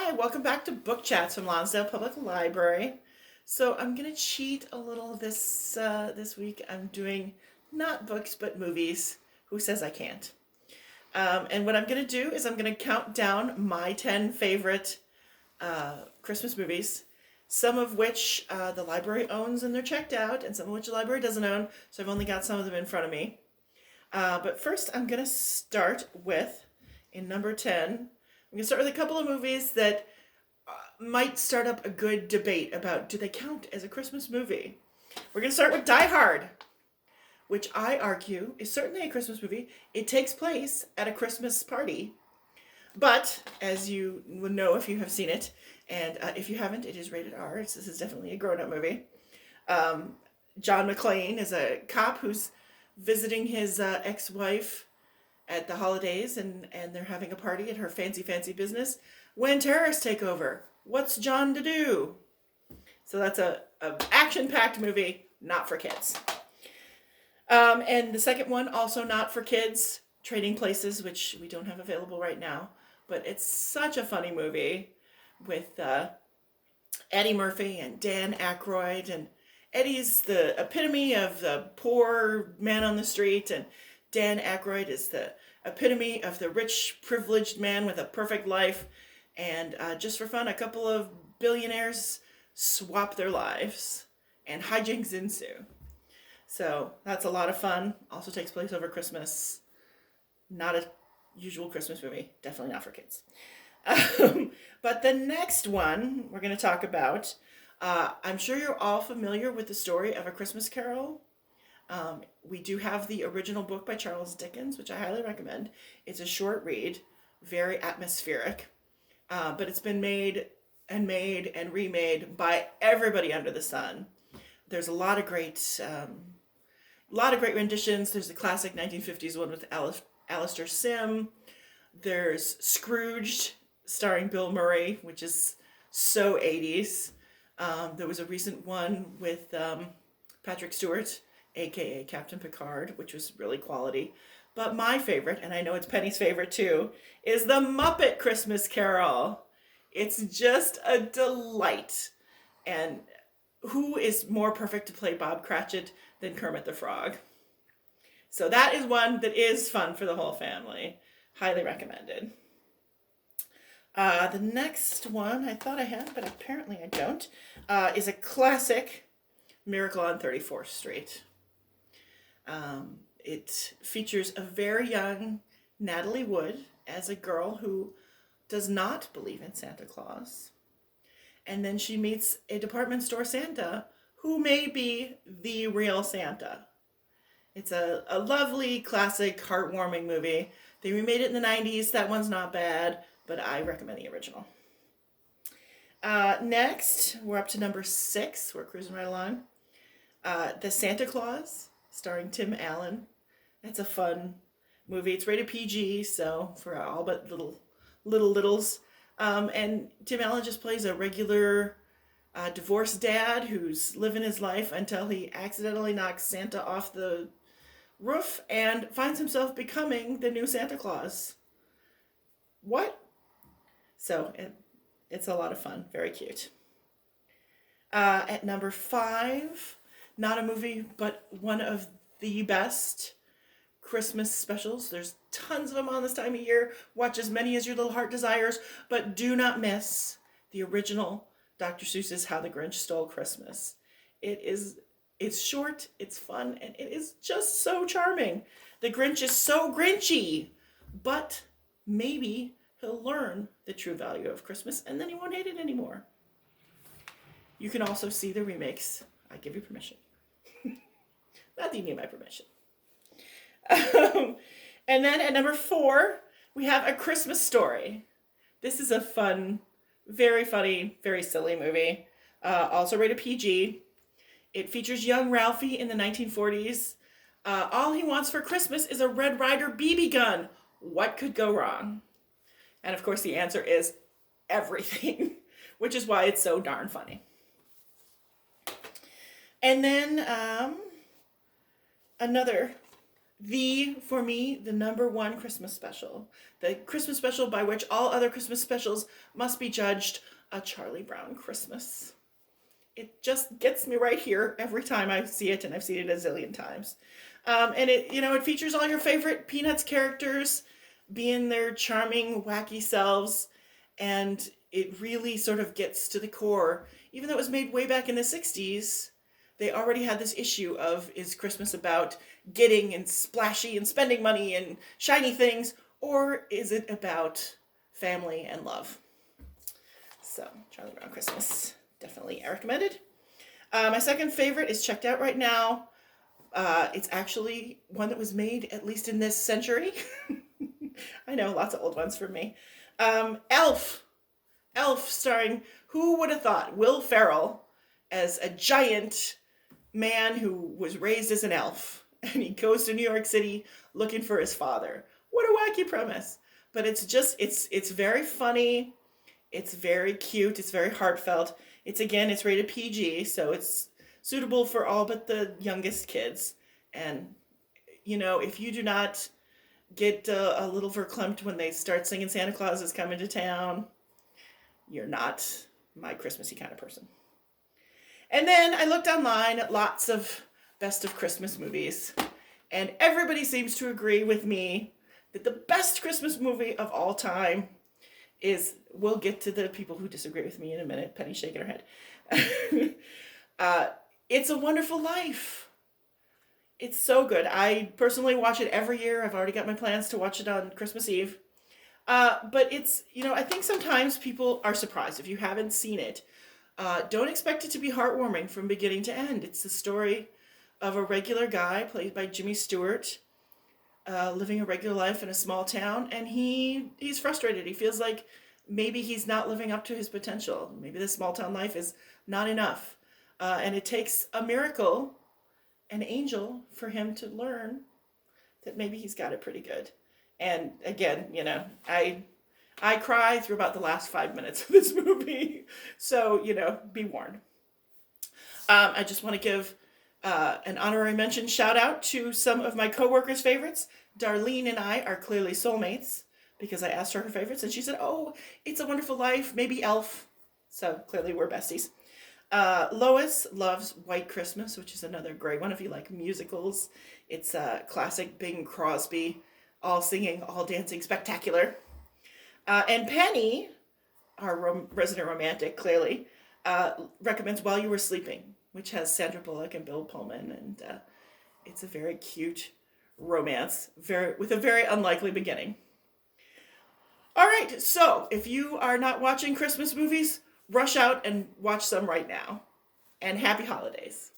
Hi, welcome back to Book Chats from Lonsdale Public Library. So I'm gonna cheat a little this week. I'm doing not books but movies. Who says I can't? And what I'm gonna do is I'm gonna count down my 10 favorite Christmas movies. Some of which the library owns and they're checked out, and some of which the library doesn't own. So I've only got some of them in front of me. But first, I'm gonna start with in number 10. I'm going to start with a couple of movies that might start up a good debate about do they count as a Christmas movie. We're going to start with Die Hard, which I argue is certainly a Christmas movie. It takes place at a Christmas party, but as you will know if you have seen it, and if you haven't, it is rated R. This is definitely a grown-up movie. John McClane is a cop who's visiting his ex-wife at the holidays, and they're having a party at her fancy business when terrorists take over. What's John to do? So that's a action-packed movie, not for kids. And the second one, also not for kids, Trading Places, which we don't have available right now, but it's such a funny movie with Eddie Murphy and Dan Aykroyd, and Eddie's the epitome of the poor man on the street, and Dan Aykroyd is the epitome of the rich, privileged man with a perfect life. And just for fun, a couple of billionaires swap their lives, and hijinks ensue. So that's a lot of fun. Also takes place over Christmas. Not a usual Christmas movie. Definitely not for kids. But the next one we're going to talk about, I'm sure you're all familiar with the story of A Christmas Carol. We do have the original book by Charles Dickens, which I highly recommend. It's a short read, very atmospheric, but it's been made and remade by everybody under the sun. There's a lot of great renditions. There's the classic 1950s one with Alistair Sim. There's Scrooged, starring Bill Murray, which is so 80s. There was a recent one with Patrick Stewart, aka Captain Picard, which was really quality. But my favorite, and I know it's Penny's favorite too, is the Muppet Christmas Carol. It's just a delight. And who is more perfect to play Bob Cratchit than Kermit the Frog? So that is one that is fun for the whole family. Highly recommended. The next one I thought I had, but apparently I don't, is a classic, Miracle on 34th Street. It features a very young Natalie Wood as a girl who does not believe in Santa Claus. And then she meets a department store Santa who may be the real Santa. It's a lovely, classic, heartwarming movie. They remade it in the 90s. That one's not bad, but I recommend the original. Next, we're up to number 6. We're cruising right along. The Santa Claus, starring Tim Allen. It's a fun movie. It's rated PG, so for all but littles. And Tim Allen just plays a regular divorced dad who's living his life until he accidentally knocks Santa off the roof and finds himself becoming the new Santa Claus. What? So it's a lot of fun. Very cute. At number 5, not a movie, but one of the best Christmas specials. There's tons of them on this time of year. Watch as many as your little heart desires, but do not miss the original Dr. Seuss's How the Grinch Stole Christmas. It's short, it's fun, and it is just so charming. The Grinch is so Grinchy, but maybe he'll learn the true value of Christmas, and then he won't hate it anymore. You can also see the remakes. I give you permission. Not that you need my permission. And then at number 4, we have A Christmas Story. This is a fun, very funny, very silly movie. Also rated PG. It features young Ralphie in the 1940s. All he wants for Christmas is a Red Ryder BB gun. What could go wrong? And of course the answer is everything, which is why it's so darn funny. And then another For me, the number one Christmas special. The Christmas special by which all other Christmas specials must be judged, A Charlie Brown Christmas. It just gets me right here every time I see it, and I've seen it a zillion times. And it features all your favorite Peanuts characters being their charming, wacky selves, and it really sort of gets to the core. Even though it was made way back in the 60s, they already had this issue of, is Christmas about getting and splashy and spending money and shiny things, or is it about family and love? So, Charlie Brown Christmas, definitely recommended. My second favorite is checked out right now. It's actually one that was made at least in this century. I know, lots of old ones for me. Elf. Elf, starring, who would have thought, Will Ferrell as a giant man who was raised as an elf. And he goes to New York City looking for his father. What a wacky premise. But it's very funny. It's very cute. It's very heartfelt. It's rated PG, so it's suitable for all but the youngest kids. And, if you do not get a little verklempt when they start singing Santa Claus is coming to town, you're not my Christmassy kind of person. And then I looked online at lots of best of Christmas movies, and everybody seems to agree with me that the best Christmas movie of all time is, we'll get to the people who disagree with me in a minute. Penny's shaking her head. It's a Wonderful Life. It's so good. I personally watch it every year. I've already got my plans to watch it on Christmas Eve. But it's, I think sometimes people are surprised if you haven't seen it. Don't expect it to be heartwarming from beginning to end. It's the story of a regular guy played by Jimmy Stewart, living a regular life in a small town, and he's frustrated. He feels like maybe he's not living up to his potential. Maybe this small town life is not enough. And it takes a miracle, an angel, for him to learn that maybe he's got it pretty good. And again, I cry through about the last 5 minutes of this movie. So, be warned. I just want to give an honorary mention shout out to some of my coworkers' favorites. Darlene and I are clearly soulmates because I asked her favorites and she said, "Oh, It's a Wonderful Life, maybe Elf." So clearly we're besties. Lois loves White Christmas, which is another great one if you like musicals. It's a classic Bing Crosby, all singing, all dancing, spectacular. And Penny, our resident romantic, clearly, recommends While You Were Sleeping, which has Sandra Bullock and Bill Pullman, and it's a very cute romance, with a very unlikely beginning. All right, so if you are not watching Christmas movies, rush out and watch some right now. And happy holidays.